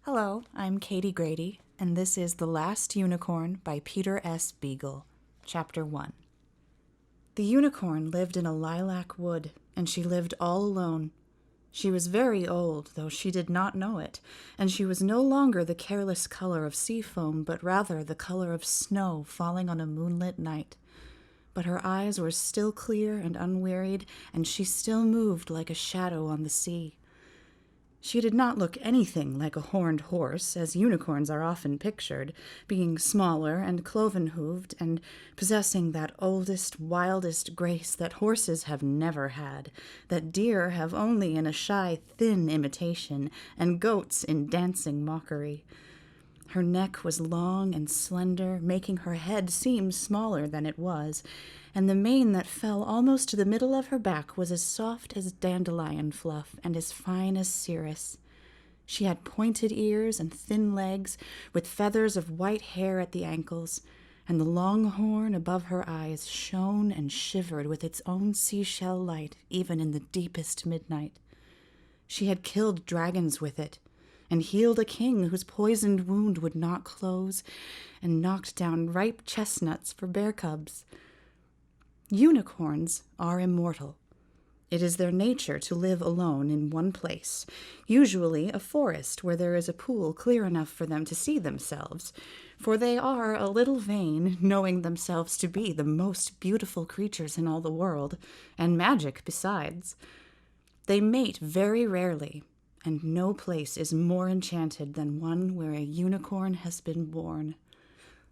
Hello, I'm Katie Grady, and this is The Last Unicorn by Peter S. Beagle, Chapter 1. The unicorn lived in a lilac wood, and she lived all alone. She was very old, though she did not know it, and she was no longer the careless color of sea foam, but rather the color of snow falling on a moonlit night. But her eyes were still clear and unwearied, and she still moved like a shadow on the sea. She did not look anything like a horned horse, as unicorns are often pictured, being smaller and cloven-hooved and possessing that oldest, wildest grace that horses have never had, that deer have only in a shy, thin imitation, and goats in dancing mockery. Her neck was long and slender, making her head seem smaller than it was, and the mane that fell almost to the middle of her back was as soft as dandelion fluff and as fine as cirrus. She had pointed ears and thin legs, with feathers of white hair at the ankles, and the long horn above her eyes shone and shivered with its own seashell light even in the deepest midnight. She had killed dragons with it, and healed a king whose poisoned wound would not close, and knocked down ripe chestnuts for bear cubs. Unicorns are immortal. It is their nature to live alone in one place, usually a forest where there is a pool clear enough for them to see themselves, for they are a little vain, knowing themselves to be the most beautiful creatures in all the world, and magic besides. They mate very rarely, and no place is more enchanted than one where a unicorn has been born.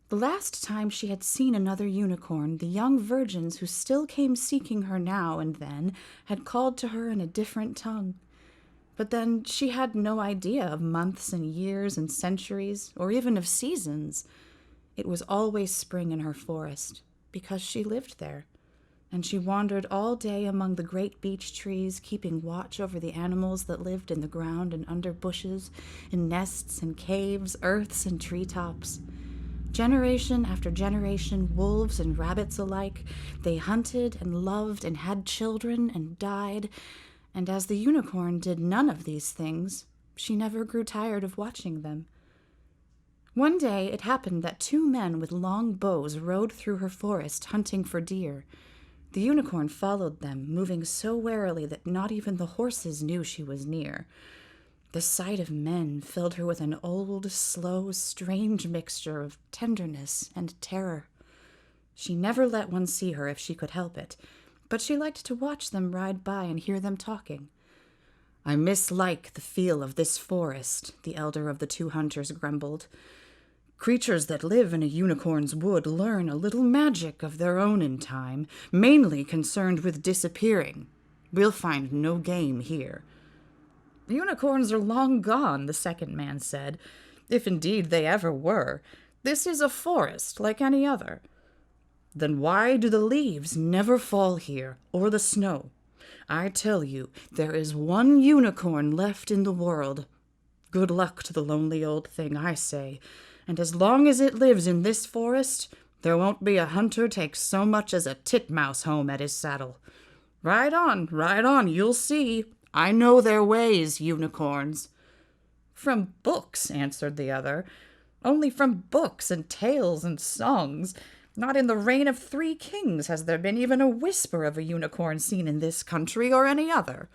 The last time she had seen another unicorn, the young virgins who still came seeking her now and then had called to her in a different tongue. But then she had no idea of months and years and centuries, or even of seasons. It was always spring in her forest, because she lived there, and she wandered all day among the great beech trees, keeping watch over the animals that lived in the ground and under bushes, in nests and caves, earths and treetops. Generation after generation, wolves and rabbits alike, they hunted and loved and had children and died, and as the unicorn did none of these things, she never grew tired of watching them. One day it happened that two men with long bows rode through her forest hunting for deer. The unicorn followed them, moving so warily that not even the horses knew she was near. The sight of men filled her with an old, slow, strange mixture of tenderness and terror. She never let one see her if she could help it, but she liked to watch them ride by and hear them talking. "I mislike the feel of this forest," the elder of the two hunters grumbled. "Creatures that live in a unicorn's wood learn a little magic of their own in time, mainly concerned with disappearing. We'll find no game here." "Unicorns are long gone," the second man said, "if indeed they ever were. This is a forest like any other." "Then why do the leaves never fall here, or the snow? I tell you, there is one unicorn left in the world. Good luck to the lonely old thing, I say, and as long as it lives in this forest, there won't be a hunter takes so much as a titmouse home at his saddle. Ride on, you'll see. I know their ways, unicorns." "From books," answered the other. "Only from books and tales and songs. Not in the reign of 3 kings has there been even a whisper of a unicorn seen in this country or any other.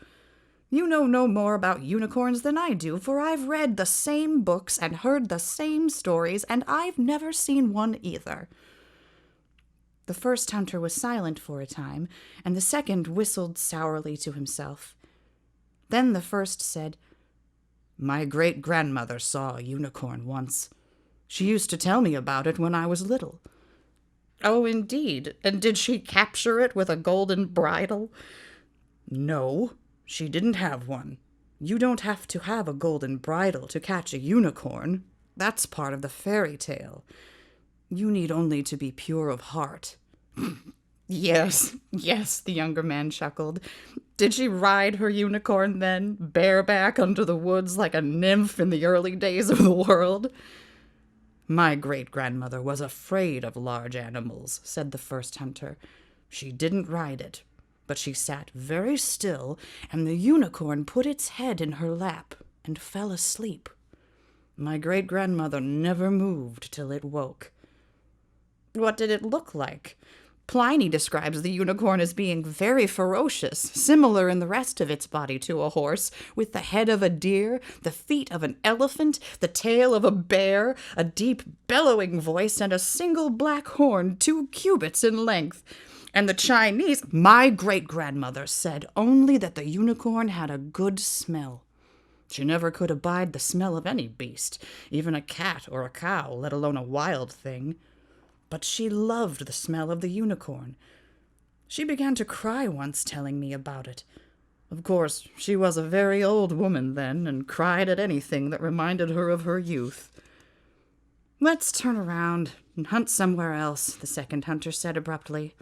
You know no more about unicorns than I do, for I've read the same books and heard the same stories, and I've never seen one either." The first hunter was silent for a time, and the second whistled sourly to himself. Then the first said, "My great-grandmother saw a unicorn once. She used to tell me about it when I was little." "Oh, indeed? And did she capture it with a golden bridle?" "No, she didn't have one. You don't have to have a golden bridle to catch a unicorn. That's part of the fairy tale. You need only to be pure of heart." Yes, the younger man chuckled. "Did she ride her unicorn then, bareback under the woods like a nymph in the early days of the world?" "My great-grandmother was afraid of large animals," said the first hunter. "She didn't ride it, but she sat very still, and the unicorn put its head in her lap and fell asleep." My great-grandmother never moved till it woke." "What did it look like?" "Pliny describes the unicorn as being very ferocious, similar in the rest of its body to a horse, with the head of a deer, the feet of an elephant, the tail of a bear, a deep bellowing voice, and a single black horn 2 cubits in length. And the Chinese—" "My great-grandmother said only that the unicorn had a good smell. She never could abide the smell of any beast, even a cat or a cow, let alone a wild thing. But she loved the smell of the unicorn. She began to cry once telling me about it. Of course, she was a very old woman then, and cried at anything that reminded her of her youth." "Let's turn around and hunt somewhere else," the second hunter said abruptly.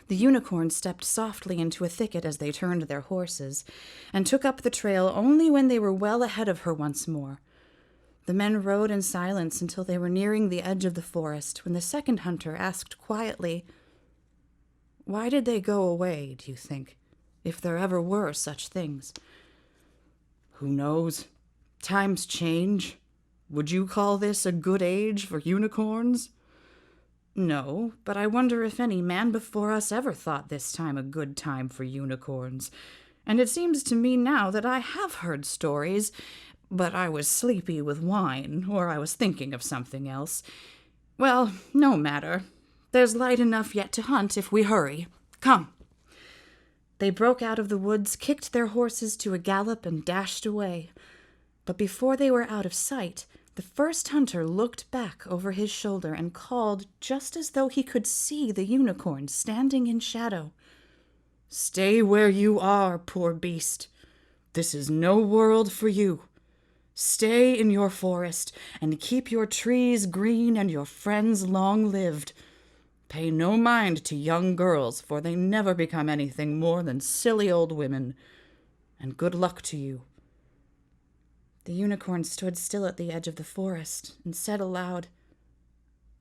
The unicorn stepped softly into a thicket as they turned their horses, and took up the trail only when they were well ahead of her once more. The men rode in silence until they were nearing the edge of the forest, when the second hunter asked quietly, "Why did they go away, do you think, if there ever were such things?" "Who knows? Times change. Would you call this a good age for unicorns?" "No, but I wonder if any man before us ever thought this time a good time for unicorns. And it seems to me now that I have heard stories, but I was sleepy with wine, or I was thinking of something else. Well, no matter. There's light enough yet to hunt if we hurry. Come." They broke out of the woods, kicked their horses to a gallop, and dashed away. But before they were out of sight, the first hunter looked back over his shoulder and called just as though he could see the unicorn standing in shadow. "Stay where you are, poor beast. This is no world for you. Stay in your forest, and keep your trees green and your friends long-lived. Pay no mind to young girls, for they never become anything more than silly old women. And good luck to you." The unicorn stood still at the edge of the forest and said aloud,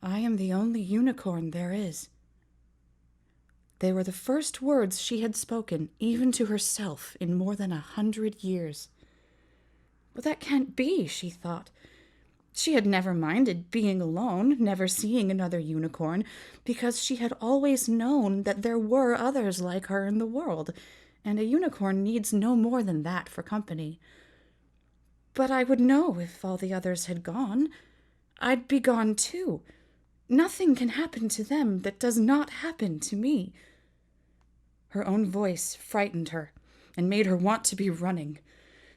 "I am the only unicorn there is." They were the first words she had spoken, even to herself, in more than 100 years. "But that can't be," she thought. She had never minded being alone, never seeing another unicorn, because she had always known that there were others like her in the world, and a unicorn needs no more than that for company. "But I would know if all the others had gone. I'd be gone too. Nothing can happen to them that does not happen to me." Her own voice frightened her and made her want to be running.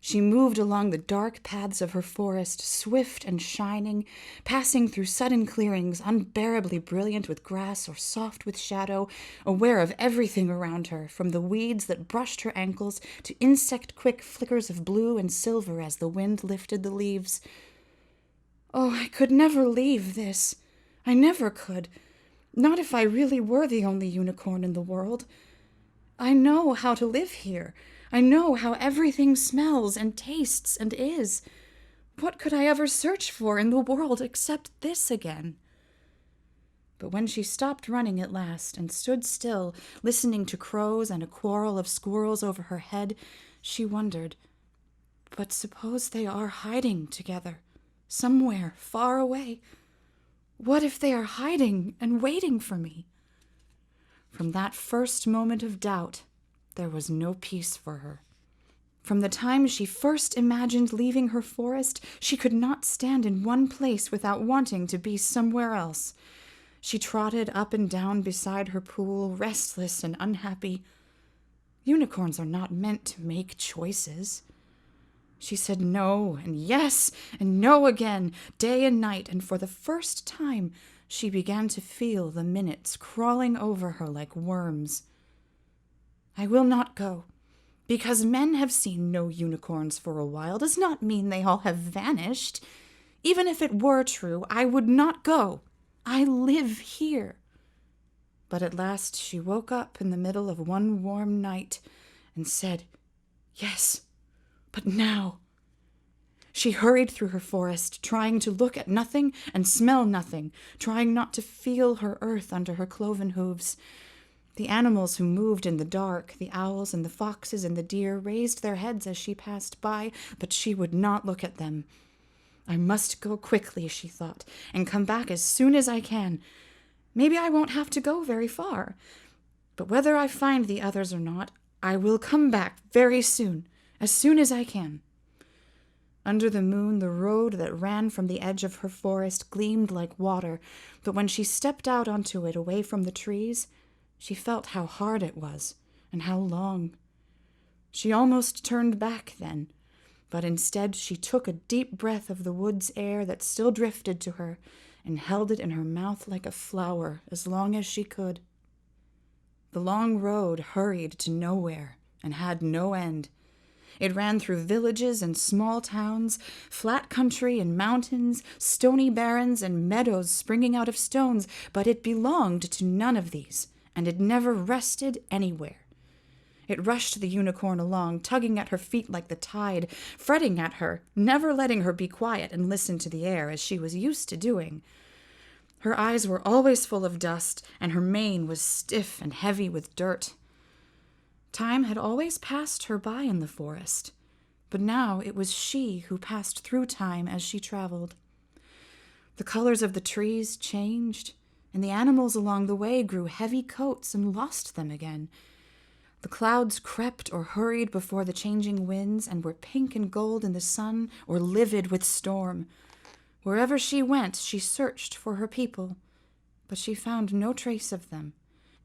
She moved along the dark paths of her forest, swift and shining, passing through sudden clearings unbearably brilliant with grass or soft with shadow, aware of everything around her, from the weeds that brushed her ankles to insect-quick flickers of blue and silver as the wind lifted the leaves. "Oh, I could never leave this. I never could. Not if I really were the only unicorn in the world. I know how to live here. I know how everything smells and tastes and is. What could I ever search for in the world except this again?" But when she stopped running at last and stood still, listening to crows and a quarrel of squirrels over her head, she wondered, "But suppose they are hiding together, somewhere far away? What if they are hiding and waiting for me?" From that first moment of doubt, there was no peace for her. From the time she first imagined leaving her forest, she could not stand in one place without wanting to be somewhere else. She trotted up and down beside her pool, restless and unhappy. Unicorns are not meant to make choices. She said no and yes and no again, day and night, and for the first time she began to feel the minutes crawling over her like worms. "I will not go. Because men have seen no unicorns for a while does not mean they all have vanished. Even if it were true, I would not go. I live here." But at last she woke up in the middle of one warm night and said, "Yes, but now." She hurried through her forest, trying to look at nothing and smell nothing, trying not to feel her earth under her cloven hooves. The animals who moved in the dark, the owls and the foxes and the deer, raised their heads as she passed by, but she would not look at them. I must go quickly, she thought, and come back as soon as I can. Maybe I won't have to go very far. But whether I find the others or not, I will come back very soon as I can. Under the moon, the road that ran from the edge of her forest gleamed like water, but when she stepped out onto it away from the trees, she felt how hard it was and how long. She almost turned back then, but instead she took a deep breath of the wood's air that still drifted to her and held it in her mouth like a flower as long as she could. The long road hurried to nowhere and had no end. It ran through villages and small towns, flat country and mountains, stony barrens and meadows springing out of stones, but it belonged to none of these, and it never rested anywhere. It rushed the unicorn along, tugging at her feet like the tide, fretting at her, never letting her be quiet and listen to the air as she was used to doing. Her eyes were always full of dust, and her mane was stiff and heavy with dirt. Time had always passed her by in the forest, but now it was she who passed through time as she traveled. The colors of the trees changed, and the animals along the way grew heavy coats and lost them again. The clouds crept or hurried before the changing winds and were pink and gold in the sun or livid with storm. Wherever she went, she searched for her people, but she found no trace of them.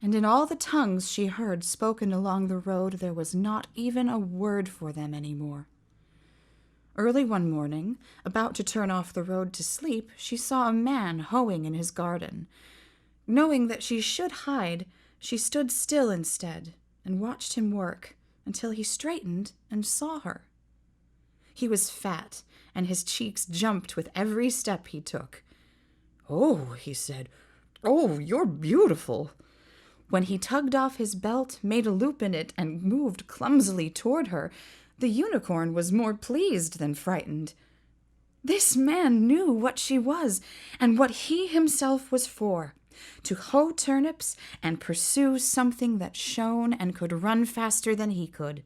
And in all the tongues she heard spoken along the road, there was not even a word for them anymore. Early one morning, about to turn off the road to sleep, she saw a man hoeing in his garden. Knowing that she should hide, she stood still instead and watched him work until he straightened and saw her. He was fat, and his cheeks jumped with every step he took. "Oh," he said, "oh, you're beautiful." When he tugged off his belt, made a loop in it, and moved clumsily toward her, the unicorn was more pleased than frightened. This man knew what she was, and what he himself was for, to hoe turnips and pursue something that shone and could run faster than he could.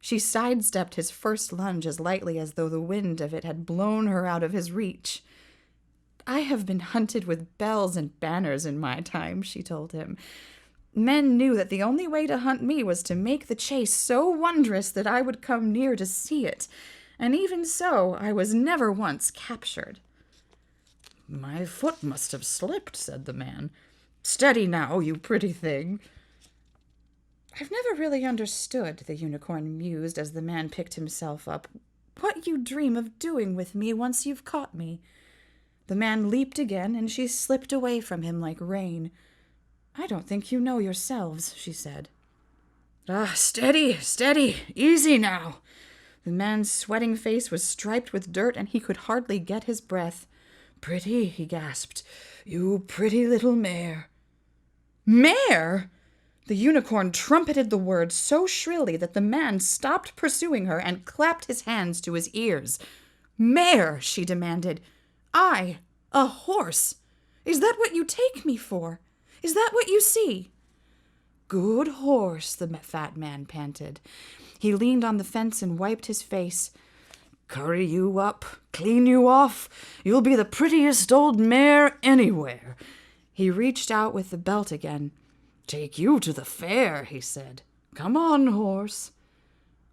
She sidestepped his first lunge as lightly as though the wind of it had blown her out of his reach. "I have been hunted with bells and banners in my time," she told him. "Men knew that the only way to hunt me was to make the chase so wondrous that I would come near to see it, and even so I was never once captured." "My foot must have slipped," said the man. "Steady now, you pretty thing." "I've never really understood," the unicorn mused as the man picked himself up, "what you dream of doing with me once you've caught me." The man leaped again, and she slipped away from him like rain. "I don't think you know yourselves," she said. Steady, steady, easy now." The man's sweating face was striped with dirt, and he could hardly get his breath. "Pretty," he gasped. "You pretty little mare." "Mare?" The unicorn trumpeted the word so shrilly that the man stopped pursuing her and clapped his hands to his ears. "Mare," she demanded. "I, a horse? Is that what you take me for? Is that what you see?" "Good horse," the fat man panted. He leaned on the fence and wiped his face. "Curry you up, clean you off. You'll be the prettiest old mare anywhere." He reached out with the belt again. "Take you to the fair," he said. "Come on, horse."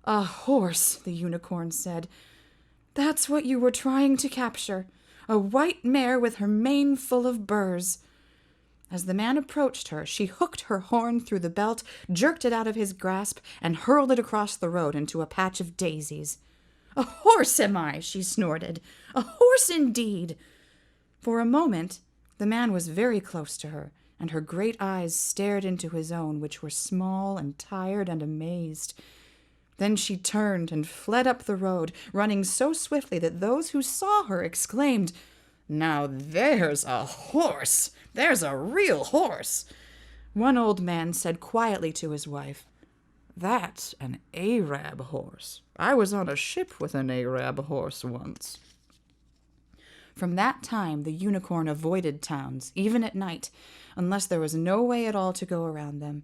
"A horse," the unicorn said. "That's what you were trying to capture. A white mare with her mane full of burrs." As the man approached her, she hooked her horn through the belt, jerked it out of his grasp, and hurled it across the road into a patch of daisies. "A horse am I," she snorted. "A horse indeed." For a moment, the man was very close to her, and her great eyes stared into his own, which were small and tired and amazed. Then she turned and fled up the road, running so swiftly that those who saw her exclaimed, "Now there's a horse! There's a real horse!" One old man said quietly to his wife, "That's an Arab horse. I was on a ship with an Arab horse once." From that time, the unicorn avoided towns, even at night, unless there was no way at all to go around them.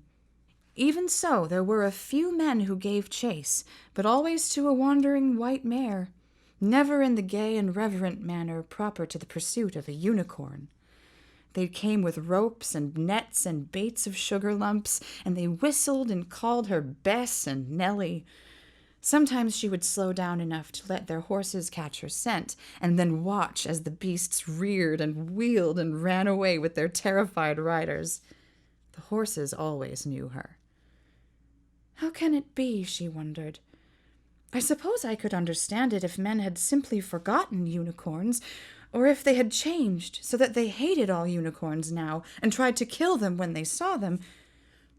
Even so, there were a few men who gave chase, but always to a wandering white mare. never in the gay and reverent manner proper to the pursuit of a unicorn. They came with ropes and nets and baits of sugar lumps, and they whistled and called her Bess and Nellie. Sometimes she would slow down enough to let their horses catch her scent, and then watch as the beasts reared and wheeled and ran away with their terrified riders. The horses always knew her. How can it be, she wondered. I suppose I could understand it if men had simply forgotten unicorns, or if they had changed so that they hated all unicorns now and tried to kill them when they saw them,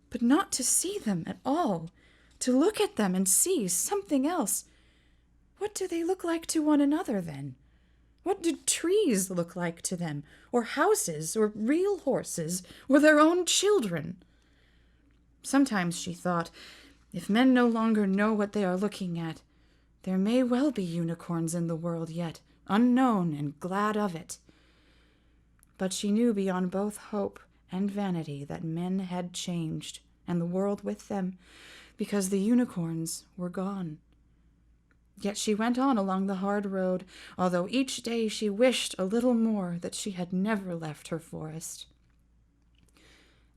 but not to see them at all, to look at them and see something else. What do they look like to one another, then? What do trees look like to them, or houses, or real horses, or their own children? Sometimes she thought, if men no longer know what they are looking at, there may well be unicorns in the world yet, unknown and glad of it. But she knew beyond both hope and vanity that men had changed, and the world with them, because the unicorns were gone. Yet she went on along the hard road, although each day she wished a little more that she had never left her forest.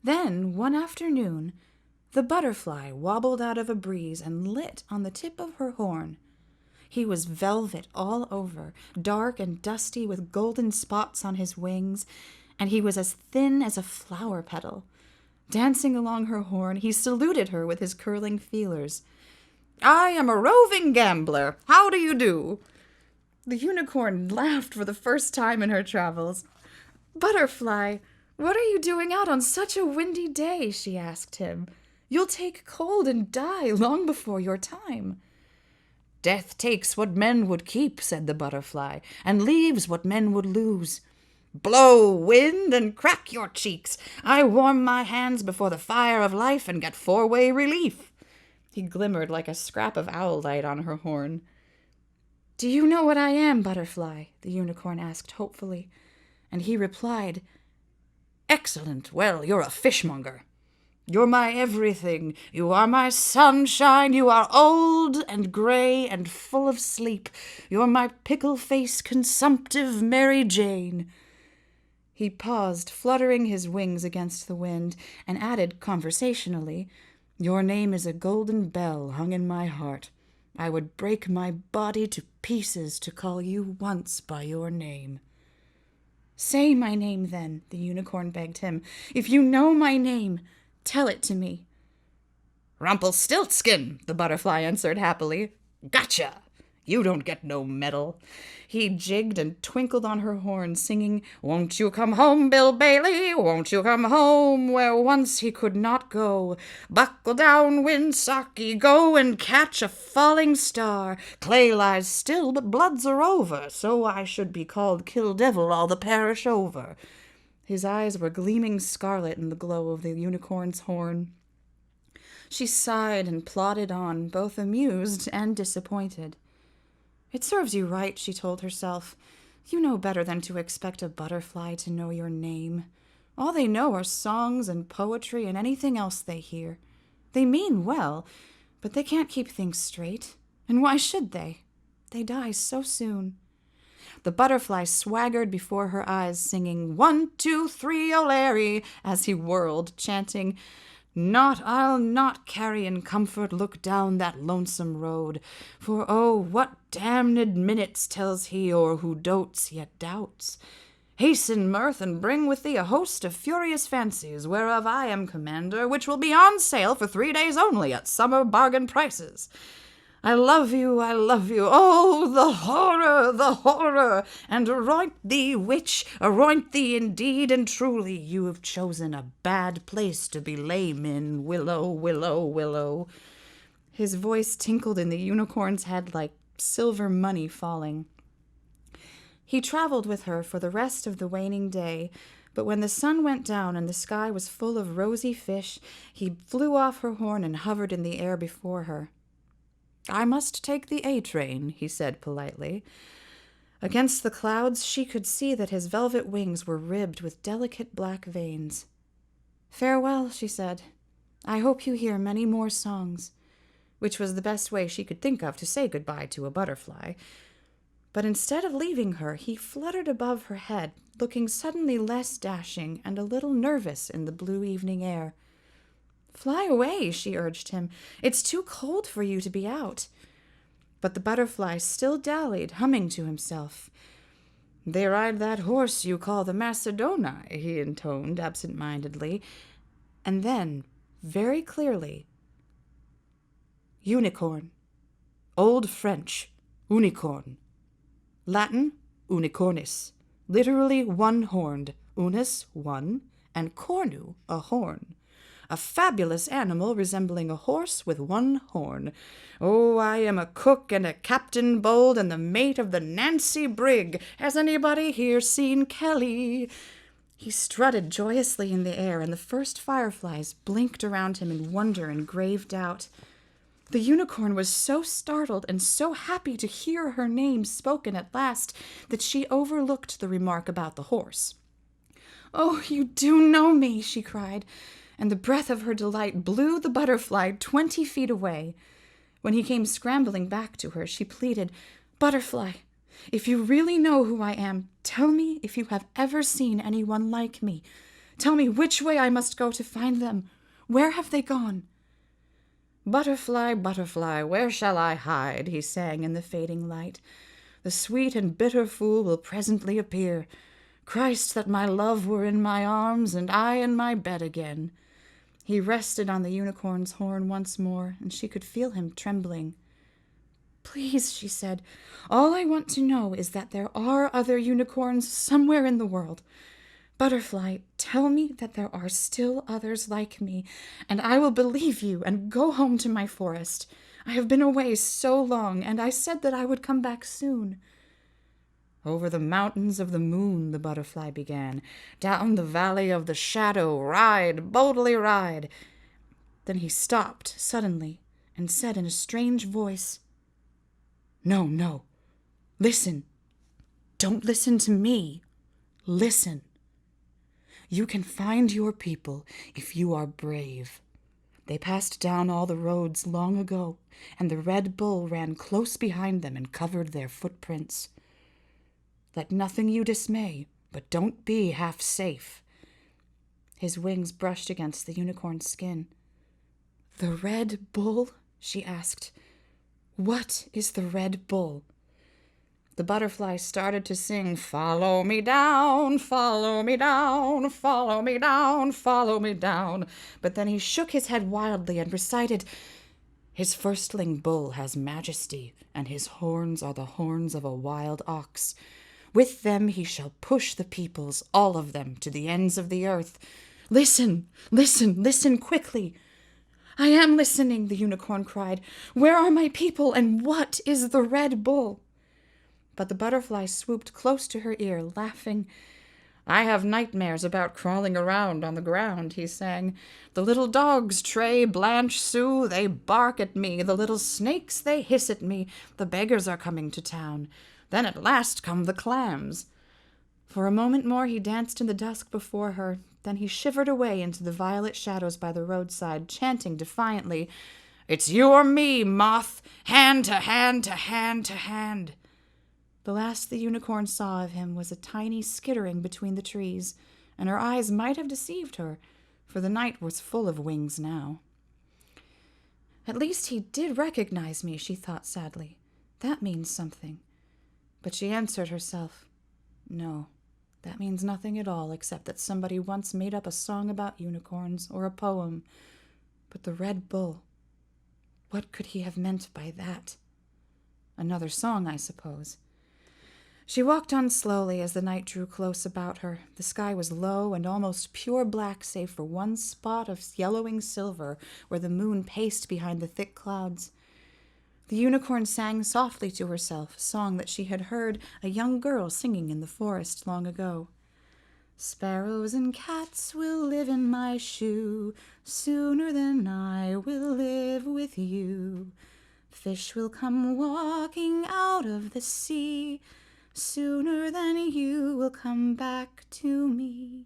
Then, one afternoon, the butterfly wobbled out of a breeze and lit on the tip of her horn. He was velvet all over, dark and dusty with golden spots on his wings, and he was as thin as a flower petal. Dancing along her horn, he saluted her with his curling feelers. "I am a roving gambler. How do you do?" The unicorn laughed for the first time in her travels. "Butterfly, what are you doing out on such a windy day?" she asked him. "You'll take cold and die long before your time." "Death takes what men would keep," said the butterfly, "and leaves what men would lose. Blow, wind, and crack your cheeks. I warm my hands before the fire of life and get four-way relief." He glimmered like a scrap of owl light on her horn. "Do you know what I am, Butterfly?" the unicorn asked hopefully, and he replied, "Excellent. Well, you're a fishmonger. You're my everything. You are my sunshine. You are old and gray and full of sleep. You're my pickle-faced, consumptive Mary Jane." He paused, fluttering his wings against the wind, and added conversationally, "Your name is a golden bell hung in my heart. I would break my body to pieces to call you once by your name." "Say my name, then," the unicorn begged him. "If you know my name, tell it to me." "Rumpelstiltskin," the butterfly answered happily. "Gotcha! You don't get no medal." He jigged and twinkled on her horn, singing, "Won't you come home, Bill Bailey? Won't you come home where once he could not go? Buckle down, Winsocki, go and catch a falling star. Clay lies still, but bloods are over, so I should be called Kill Devil all the parish over." His eyes were gleaming scarlet in the glow of the unicorn's horn. She sighed and plodded on, both amused and disappointed. "It serves you right," she told herself. "You know better than to expect a butterfly to know your name. All they know are songs and poetry and anything else they hear. They mean well, but they can't keep things straight. And why should they? They die so soon." The butterfly swaggered before her eyes, singing 1, 2, 3, O'Larry, as he whirled, chanting, I'll not carry in comfort look down that lonesome road, for oh, what damned minutes tells he o'er who dotes yet doubts. Hasten, mirth, and bring with thee a host of furious fancies, whereof I am commander, which will be on sale for 3 days only at summer bargain prices. I love you, oh, the horror, and aroint thee, witch, aroint thee indeed and truly, you have chosen a bad place to be lame in, Willow, Willow, Willow. His voice tinkled in the unicorn's head like silver money falling. He traveled with her for the rest of the waning day, but when the sun went down and the sky was full of rosy fish, he flew off her horn and hovered in the air before her. "I must take the A train," he said politely. Against the clouds she could see that his velvet wings were ribbed with delicate black veins. "Farewell," she said. "I hope you hear many more songs," which was the best way she could think of to say goodbye to a butterfly. But instead of leaving her, he fluttered above her head, looking suddenly less dashing and a little nervous in the blue evening air. "Fly away," she urged him. "It's too cold for you to be out." But the butterfly still dallied, humming to himself. "They ride that horse you call the Macedoni," he intoned absent-mindedly, and then, very clearly, "Unicorn. Old French, unicorn. Latin, unicornis. Literally one-horned, unus, one, and cornu, a horn. A fabulous animal resembling a horse with one horn. Oh, I am a cook and a captain bold and the mate of the Nancy brig. Has anybody here seen Kelly?" He strutted joyously in the air, and the first fireflies blinked around him in wonder and grave doubt. The unicorn was so startled and so happy to hear her name spoken at last that she overlooked the remark about the horse. "Oh, you do know me," she cried, and the breath of her delight blew the butterfly 20 feet away. When he came scrambling back to her, she pleaded, "Butterfly, if you really know who I am, tell me if you have ever seen anyone like me. Tell me which way I must go to find them. Where have they gone?" "Butterfly, butterfly, where shall I hide?" he sang in the fading light. "The sweet and bitter fool will presently appear. Christ, that my love were in my arms, and I in my bed again." He rested on the unicorn's horn once more, and she could feel him trembling. "Please," she said, "all I want to know is that there are other unicorns somewhere in the world. Butterfly, tell me that there are still others like me, and I will believe you and go home to my forest. I have been away so long, and I said that I would come back soon." "Over the mountains of the moon," the butterfly began, "down the valley of the shadow, ride, boldly ride." Then he stopped suddenly and said in a strange voice, "No, no, listen. Don't listen to me. Listen. You can find your people if you are brave. They passed down all the roads long ago, and the Red Bull ran close behind them and covered their footprints. Let nothing you dismay, but don't be half safe." His wings brushed against the unicorn's skin. "The Red Bull?" she asked. "What is the Red Bull?" The butterfly started to sing, "Follow me down, follow me down, follow me down, follow me down." But then he shook his head wildly and recited, "His firstling bull has majesty, and his horns are the horns of a wild ox. With them he shall push the peoples, all of them, to the ends of the earth. Listen, listen, listen quickly." "I am listening," the unicorn cried. "Where are my people, and what is the Red Bull?" But the butterfly swooped close to her ear, laughing. "I have nightmares about crawling around on the ground," he sang. "The little dogs, Tray, Blanche, Sue, they bark at me. The little snakes, they hiss at me. The beggars are coming to town. Then at last come the clams." For a moment more he danced in the dusk before her. Then he shivered away into the violet shadows by the roadside, chanting defiantly, "It's you or me, moth! Hand to hand to hand to hand!" The last the unicorn saw of him was a tiny skittering between the trees, and her eyes might have deceived her, for the night was full of wings now. "At least he did recognize me," she thought sadly. "That means something." But she answered herself, "No, that means nothing at all, except that somebody once made up a song about unicorns, or a poem. But the Red Bull, what could he have meant by that? Another song, I suppose." She walked on slowly as the night drew close about her. The sky was low and almost pure black, save for one spot of yellowing silver where the moon paced behind the thick clouds. The unicorn sang softly to herself, a song that she had heard a young girl singing in the forest long ago. "Sparrows and cats will live in my shoe sooner than I will live with you. Fish will come walking out of the sea sooner than you will come back to me."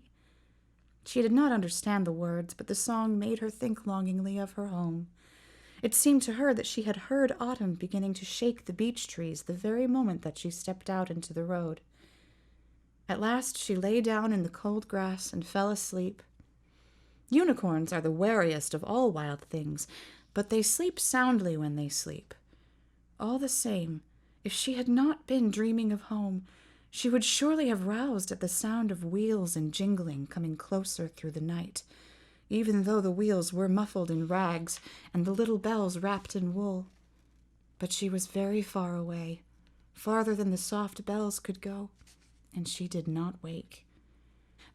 She did not understand the words, but the song made her think longingly of her home. It seemed to her that she had heard autumn beginning to shake the beech trees the very moment that she stepped out into the road. At last she lay down in the cold grass and fell asleep. Unicorns are the wariest of all wild things, but they sleep soundly when they sleep. All the same, if she had not been dreaming of home, she would surely have roused at the sound of wheels and jingling coming closer through the night, even though the wheels were muffled in rags and the little bells wrapped in wool. But she was very far away, farther than the soft bells could go, and she did not wake.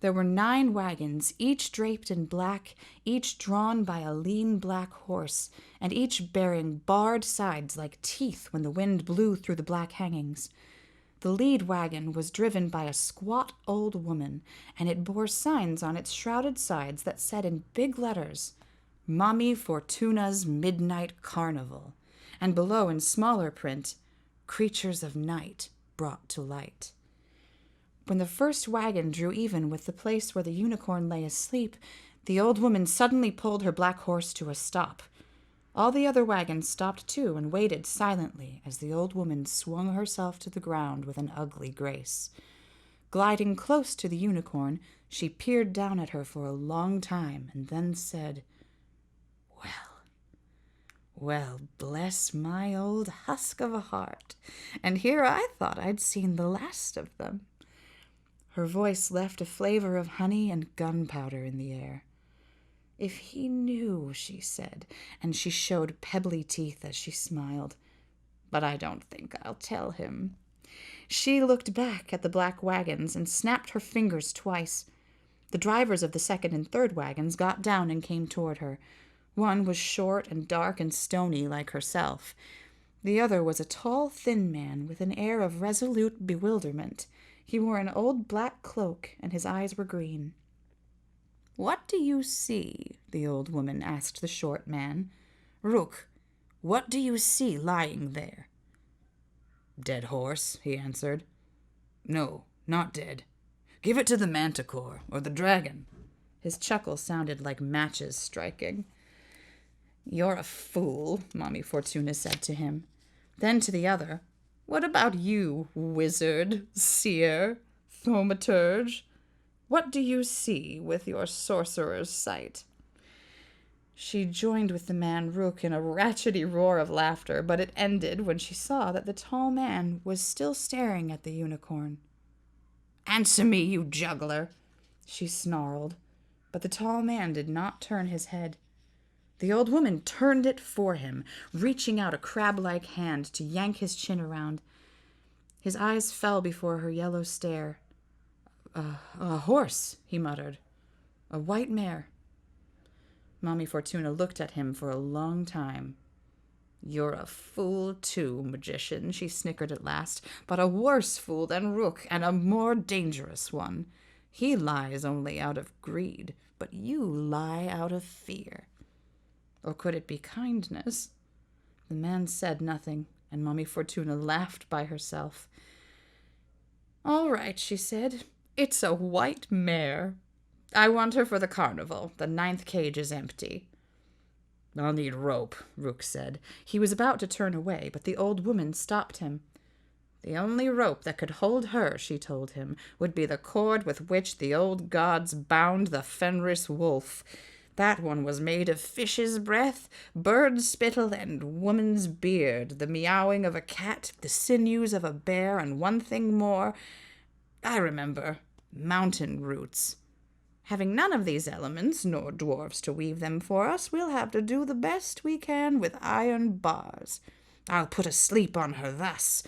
There were 9 wagons, each draped in black, each drawn by a lean black horse, and each bearing barred sides like teeth when the wind blew through the black hangings. The lead wagon was driven by a squat old woman, and it bore signs on its shrouded sides that said in big letters, "Mommy Fortuna's Midnight Carnival," and below in smaller print, "Creatures of Night Brought to Light." When the first wagon drew even with the place where the unicorn lay asleep, the old woman suddenly pulled her black horse to a stop. All the other wagons stopped too and waited silently as the old woman swung herself to the ground with an ugly grace. Gliding close to the unicorn, she peered down at her for a long time and then said, Well, bless my old husk of a heart, and here I thought I'd seen the last of them." Her voice left a flavor of honey and gunpowder in the air. "If he knew," she said, and she showed pebbly teeth as she smiled. "But I don't think I'll tell him." She looked back at the black wagons and snapped her fingers twice. The drivers of the second and third wagons got down and came toward her. One was short and dark and stony like herself. The other was a tall, thin man with an air of resolute bewilderment. He wore an old black cloak, and his eyes were green. "What do you see?" the old woman asked the short man. "Rook, what do you see lying there?" "Dead horse," he answered. "No, not dead. Give it to the manticore, or the dragon." His chuckle sounded like matches striking. "You're a fool," Mommy Fortuna said to him. Then to the other, "What about you, wizard, seer, thaumaturge? What do you see with your sorcerer's sight?" She joined with the man Rook in a ratchety roar of laughter, but it ended when she saw that the tall man was still staring at the unicorn. "Answer me, you juggler," she snarled, but the tall man did not turn his head. The old woman turned it for him, reaching out a crab-like hand to yank his chin around. His eyes fell before her yellow stare. A horse," he muttered. "A white mare." Mommy Fortuna looked at him for a long time. "You're a fool too, magician," she snickered at last, "but a worse fool than Rook, and a more dangerous one. He lies only out of greed, but you lie out of fear. Or could it be kindness?" The man said nothing, and Mommy Fortuna laughed by herself. "All right," she said. "It's a white mare. I want her for the carnival. The 9th cage is empty." "I'll need rope," Rook said. He was about to turn away, but the old woman stopped him. "The only rope that could hold her," she told him, "would be the cord with which the old gods bound the Fenris wolf. That one was made of fish's breath, bird's spittle, and woman's beard, the meowing of a cat, the sinews of a bear, and one thing more. I remember, mountain roots. Having none of these elements, nor dwarfs to weave them for us, we'll have to do the best we can with iron bars. I'll put a sleep on her thus."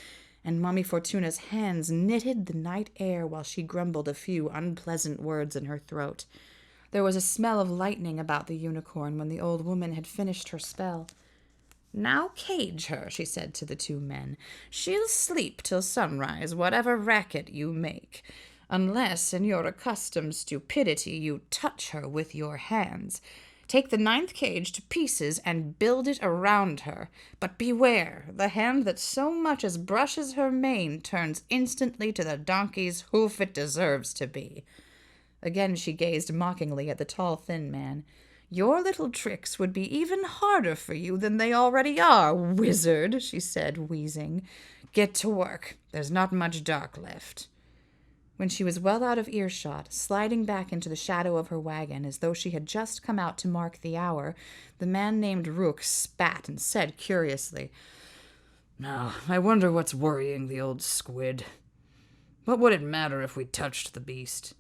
And Mommy Fortuna's hands knitted the night air while she grumbled a few unpleasant words in her throat. There was a smell of lightning about the unicorn when the old woman had finished her spell. "Now cage her," she said to the 2 men. "She'll sleep till sunrise, whatever racket you make. Unless, in your accustomed stupidity, you touch her with your hands. Take the 9th cage to pieces and build it around her. But beware, the hand that so much as brushes her mane turns instantly to the donkey's hoof it deserves to be." Again she gazed mockingly at the tall, thin man. Your little tricks would be even harder for you than they already are, wizard, she said, wheezing. Get to work. There's not much dark left. When she was well out of earshot, sliding back into the shadow of her wagon as though she had just come out to mark the hour, the man named Rook spat and said curiously, "Now, I wonder what's worrying the old squid. What would it matter if we touched the beast?"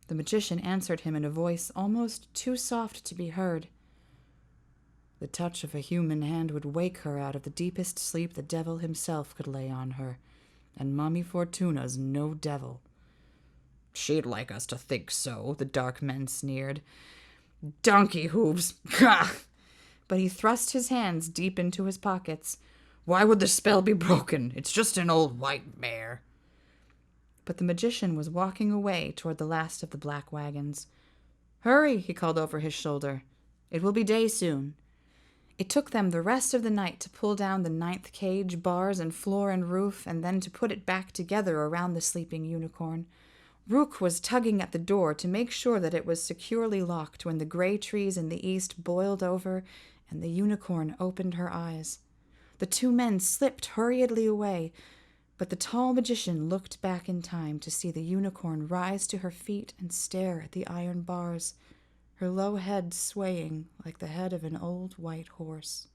The magician answered him in a voice almost too soft to be heard. "The touch of a human hand would wake her out of the deepest sleep the devil himself could lay on her. And Mommy Fortuna's no devil." "She'd like us to think so," the dark men sneered. "Donkey hooves! Gah!" But he thrust his hands deep into his pockets. "Why would the spell be broken? It's just an old white mare." But the magician was walking away toward the last of the black wagons. "Hurry," he called over his shoulder. "It will be day soon." It took them the rest of the night to pull down the 9th cage, bars and floor and roof, and then to put it back together around the sleeping unicorn. Rook was tugging at the door to make sure that it was securely locked when the gray trees in the east boiled over and the unicorn opened her eyes. The two men slipped hurriedly away, but the tall magician looked back in time to see the unicorn rise to her feet and stare at the iron bars, her low head swaying like the head of an old white horse.